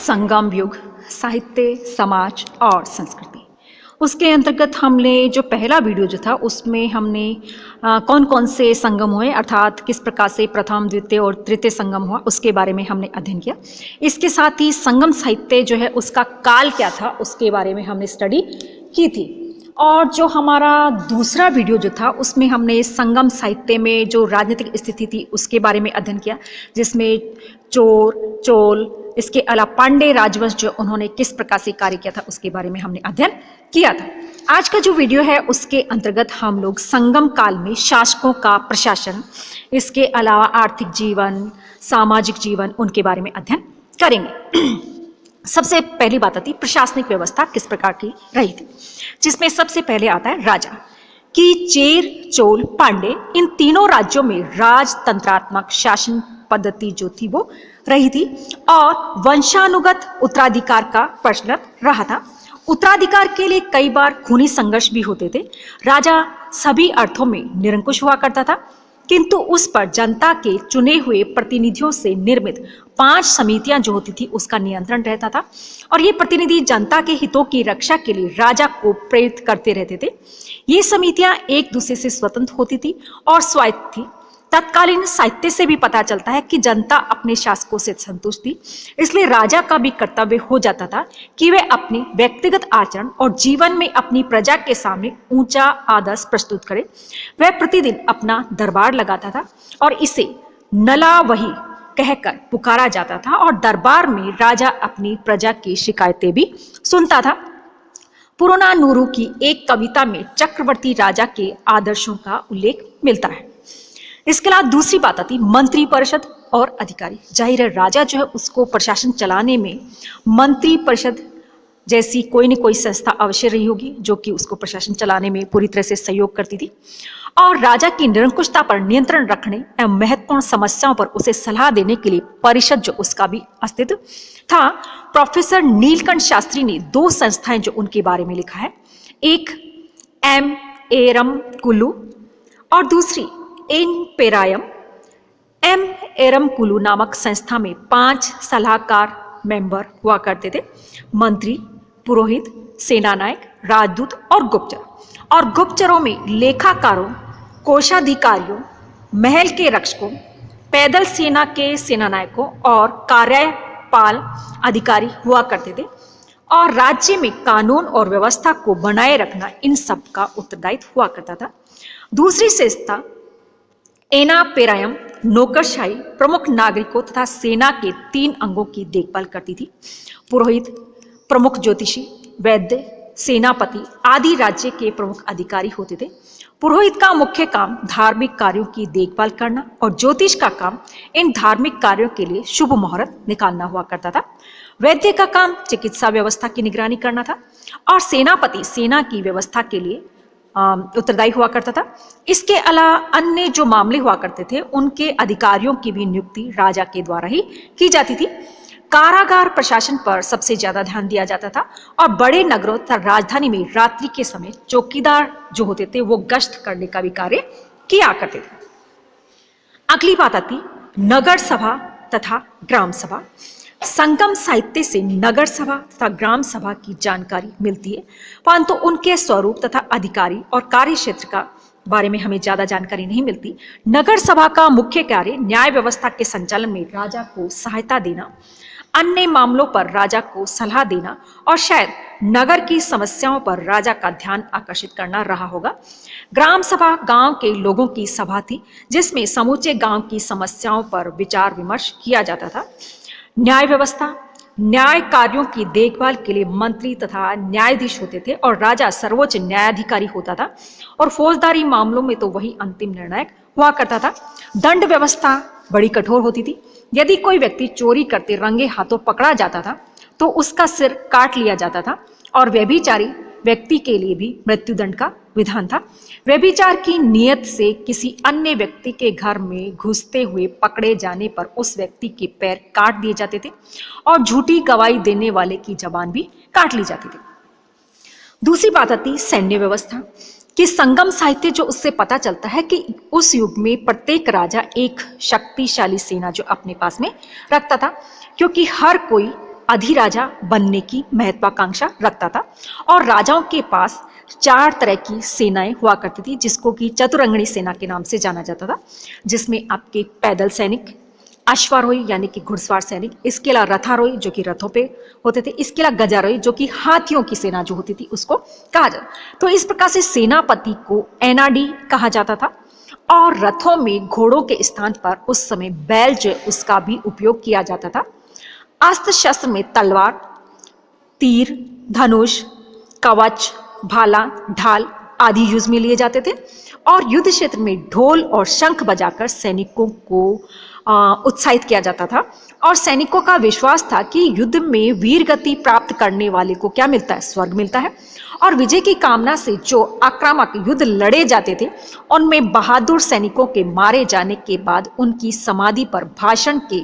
संगम युग, साहित्य, समाज और संस्कृति। उसके अंतर्गत हमने जो पहला वीडियो जो था उसमें हमने कौन कौन से संगम हुए अर्थात किस प्रकार से प्रथम, द्वितीय और तृतीय संगम हुआ उसके बारे में हमने अध्ययन किया। इसके साथ ही संगम साहित्य जो है उसका काल क्या था उसके बारे में हमने स्टडी की थी। और जो हमारा दूसरा वीडियो जो था उसमें हमने संगम साहित्य में जो राजनीतिक स्थिति थी उसके बारे में अध्ययन किया, जिसमें चोर, चोल, इसके अलावा पांडे राजवंश जो उन्होंने किस प्रकार से कार्य किया था उसके बारे में हमने अध्ययन किया था। आज का जो वीडियो है उसके अंतर्गत हम लोग संगम काल में शासकों का प्रशासन, इसके अलावा आर्थिक जीवन, सामाजिक जीवन, उनके बारे में अध्ययन करेंगे। सबसे पहली बात आती प्रशासनिक व्यवस्था किस प्रकार की रही थी, जिसमें सबसे पहले आता है राजा कि चेर, चोल, पांडे इन तीनों राज्यों में राजतंत्रात्मक शासन पद्धति जो थी वो रही थी और वंशानुगत उत्तराधिकार का प्रचलन रहा था। उत्तराधिकार के लिए कई बार खूनी संघर्ष भी होते थे। राजा सभी अर्थों में निरंकुश हुआ करता था, किंतु उस पर जनता के चुने हुए प्रतिनिधियों से निर्मित 5 समितियां जो होती थी उसका नियंत्रण रहता था और ये प्रतिनिधि जनता के हितों की रक्षा के लिए राजा को प्रेरित करते रहते थे। ये समितियां एक दूसरे से स्वतंत्र होती थी और स्वायत्त थी। तत्कालीन साहित्य से भी पता चलता है कि जनता अपने शासकों से संतुष्ट थी, इसलिए राजा का भी कर्तव्य हो जाता था कि वे अपने व्यक्तिगत आचरण और जीवन में अपनी प्रजा के सामने ऊंचा आदर्श प्रस्तुत करे। वह प्रतिदिन अपना दरबार लगाता था और इसे नला वही कहकर पुकारा जाता था और दरबार में राजा अपनी प्रजा की शिकायतें भी सुनता था। पुरोनानूरू की एक कविता में चक्रवर्ती राजा के आदर्शों का उल्लेख मिलता है। इसके अलावा दूसरी बात आती मंत्री परिषद और अधिकारी। जाहिर है राजा जो है उसको प्रशासन चलाने में मंत्री परिषद जैसी कोई न कोई संस्था अवश्य रही होगी जो कि उसको प्रशासन चलाने में पूरी तरह से सहयोग करती थी और राजा की निरंकुशता पर नियंत्रण रखने एवं महत्वपूर्ण समस्याओं पर उसे सलाह देने के लिए परिषद जो उसका भी अस्तित्व था। प्रोफेसर नीलकंठ शास्त्री ने 2 संस्थाएं जो उनके बारे में लिखा है, एक एम एरम कुलू और दूसरी इन पेरायम। एम एरम कुलू नामक संस्था में 5 सलाहकार मेंबर हुआ करते थे, मंत्री, पुरोहित, सेनानायक, राजदूत और गुप्तचर। और गुप्तचरों में लेखाकारों, कोषाधिकारियों, महल के रक्षकों, पैदल सेना के सेनानायकों और कार्यपाल अधिकारी हुआ करते थे और राज्य में कानून और व्यवस्था को बनाए रखना इन सब का उत्तरदायित्व हुआ करता था। दूसरी संस्था एना पेरायम नौकरशाही प्रमुख नागरिकों तथा सेना के 3 अंगों की देखभाल करती थी। पुरोहित, प्रमुख ज्योतिषी, वैद्य, सेनापति आदि राज्य के प्रमुख अधिकारी होते थे। पुरोहित का मुख्य काम धार्मिक कार्यों की देखभाल करना और ज्योतिष का काम इन धार्मिक कार्यों के लिए शुभ मुहूर्त निकालना हुआ करता था। वैद्य का काम चिकित्सा व्यवस्था की निगरानी करना था और सेनापति सेना की व्यवस्था के लिए उत्तरदायी हुआ करता था। इसके अलावा अन्य जो मामले हुआ करते थे उनके अधिकारियों की भी नियुक्ति राजा के द्वारा ही की जाती थी। कारागार प्रशासन पर सबसे ज्यादा ध्यान दिया जाता था और बड़े नगरों तथा राजधानी में रात्रि के समय चौकीदार जो होते थे वो गश्त करने का भी कार्य किया करते थे। अगली बात आती नगर सभा तथा ग्राम सभा। संगम साहित्य से नगर सभा तथा ग्राम सभा की जानकारी मिलती है, परंतु उनके स्वरूप तथा अधिकारी और कार्य क्षेत्र का बारे में हमें ज्यादा जानकारी नहीं मिलती। नगर सभा का मुख्य कार्य न्याय व्यवस्था के संचालन में राजा को सहायता देना, अन्य मामलों पर राजा को सलाह देना और शायद नगर की समस्याओं पर राजा का ध्यान आकर्षित करना रहा होगा। ग्राम सभा गांव के लोगों की सभा थी जिसमें समूचे गांव की समस्याओं पर विचार विमर्श किया जाता था। न्याय व्यवस्था, न्याय कार्यों की देखभाल के लिए मंत्री तथा न्यायाधीश होते थे और राजा सर्वोच्च न्यायाधिकारी होता था और फौजदारी मामलों में तो वही अंतिम निर्णायक हुआ करता था। दंड व्यवस्था बड़ी कठोर होती थी। यदि कोई व्यक्ति चोरी करते रंगे हाथों पकड़ा जाता था तो उसका सिर काट लिया जाता था और व्यभिचारी व्यक्ति के लिए भी मृत्युदंड का विधान था। व्यभिचार की नियत से किसी अन्य व्यक्ति के घर में घुसते हुए पकड़े जाने पर उस व्यक्ति के पैर काट दिए जाते थे और झूठी गवाही देने वाले की जबान भी काट ली जाती थी। दूसरी बात आती सैन्य व्यवस्था कि संगम साहित्य जो उससे पता चलता है कि उस युग में प्रत्येक राजा एक शक्तिशाली सेना जो अपने पास में रखता था, क्योंकि हर कोई अधिराजा बनने की महत्वाकांक्षा रखता था और राजाओं के पास 4 तरह की सेनाएं हुआ करती थी, जिसको कि चतुरंगणी सेना के नाम से जाना जाता था, जिसमें आपके पैदल सैनिक, अश्वारोही यानी कि घुड़सवार सैनिक, इसके अलावा रथारोही जो कि रथों पे होते थे, इसके अलावा गजारोही जो कि हाथियों की सेना जो होती थी उसको कहा जाता। तो इस प्रकार से सेनापति को एनाडी कहा जाता था और रथों में घोड़ों के स्थान पर उस समय बैल जो उसका भी उपयोग किया जाता था। अस्त्र शस्त्र में तलवार, तीर, धनुष, कवच, भाला, ढाल आदि यूज में लिए जाते थे और युद्ध क्षेत्र में ढोल और शंख बजाकर सैनिकों को उत्साहित किया जाता था और सैनिकों का विश्वास था कि युद्ध में वीर गति प्राप्त करने वाले को क्या मिलता है, स्वर्ग मिलता है। और विजय की कामना से जो आक्रामक युद्ध लड़े जाते थे उनमें बहादुर सैनिकों के मारे जाने के बाद उनकी समाधि पर भाषण के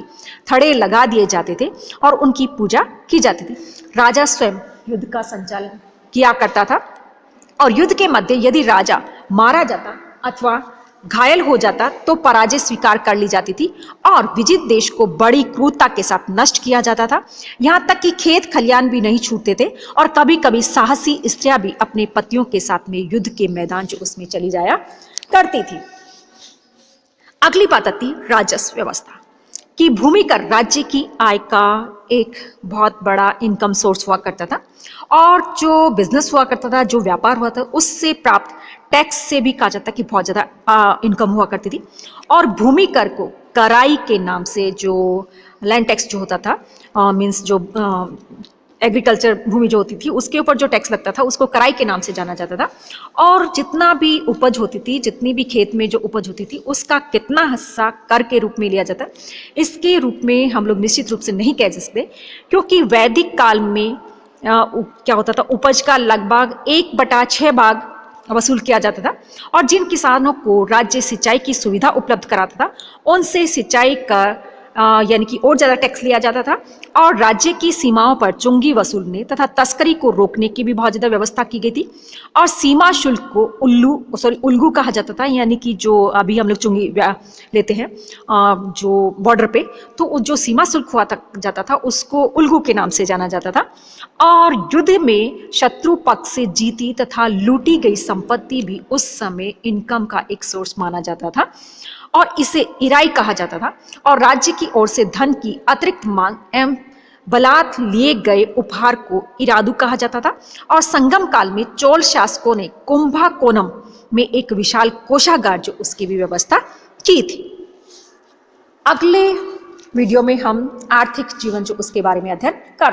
थड़े लगा दिए जाते थे और उनकी पूजा की जाती थी। राजा स्वयं युद्ध का संचालन किया करता था और युद्ध के मध्य यदि राजा मारा जाता अथवा घायल हो जाता तो पराजय स्वीकार कर ली जाती थी और विजित देश को बड़ी क्रूरता के साथ नष्ट किया जाता था। यहाँ तक कि खेत खलियान भी नहीं छूटते थे और कभी कभी साहसी स्त्रियां भी अपने पतियों के साथ में युद्ध के मैदान जो उसमें चली जाया करती थी। अगली बात आती राजस्व व्यवस्था कि भूमिकर राज्य की आय का एक बहुत बड़ा इनकम सोर्स हुआ करता था और जो बिजनेस हुआ करता था, जो व्यापार हुआ था, उससे प्राप्त टैक्स से भी कहा जाता कि बहुत ज़्यादा इनकम हुआ करती थी। और भूमि कर को कराई के नाम से, जो लैंड टैक्स जो होता था, मीन्स जो एग्रीकल्चर भूमि जो होती थी उसके ऊपर जो टैक्स लगता था उसको कराई के नाम से जाना जाता था। और जितना भी उपज होती थी, जितनी भी खेत में जो उपज होती थी, उसका कितना हिस्सा कर के रूप में लिया जाता, इसके रूप में हम लोग निश्चित रूप से नहीं कह सकते, क्योंकि वैदिक काल में क्या होता था, उपज का लगभग 1/6 भाग वसूल किया जाता था और जिन किसानों को राज्य सिंचाई की सुविधा उपलब्ध कराता था उनसे सिंचाई का यानी कि और ज़्यादा टैक्स लिया जाता था और राज्य की सीमाओं पर चुंगी वसूलने तथा तस्करी को रोकने की भी बहुत ज़्यादा व्यवस्था की गई थी। और सीमा शुल्क को उल्गू कहा जाता था, यानी कि जो अभी हम लोग चुंगी लेते हैं जो बॉर्डर पे, तो जो सीमा शुल्क हुआ जाता था उसको उल्गू के नाम से जाना जाता था। और युद्ध में शत्रु पक्ष से जीती तथा लूटी गई संपत्ति भी उस समय इनकम का एक सोर्स माना जाता था और इसे इराई कहा जाता था। और राज्य की ओर से धन की अतिरिक्त मांग एवं बलात् लिए गए उपहार को इरादू कहा जाता था। और संगम काल में चोल शासकों ने कुंभकोणम में एक विशाल कोषागार जो उसकी भी व्यवस्था की थी। अगले वीडियो में हम आर्थिक जीवन जो उसके बारे में अध्ययन कर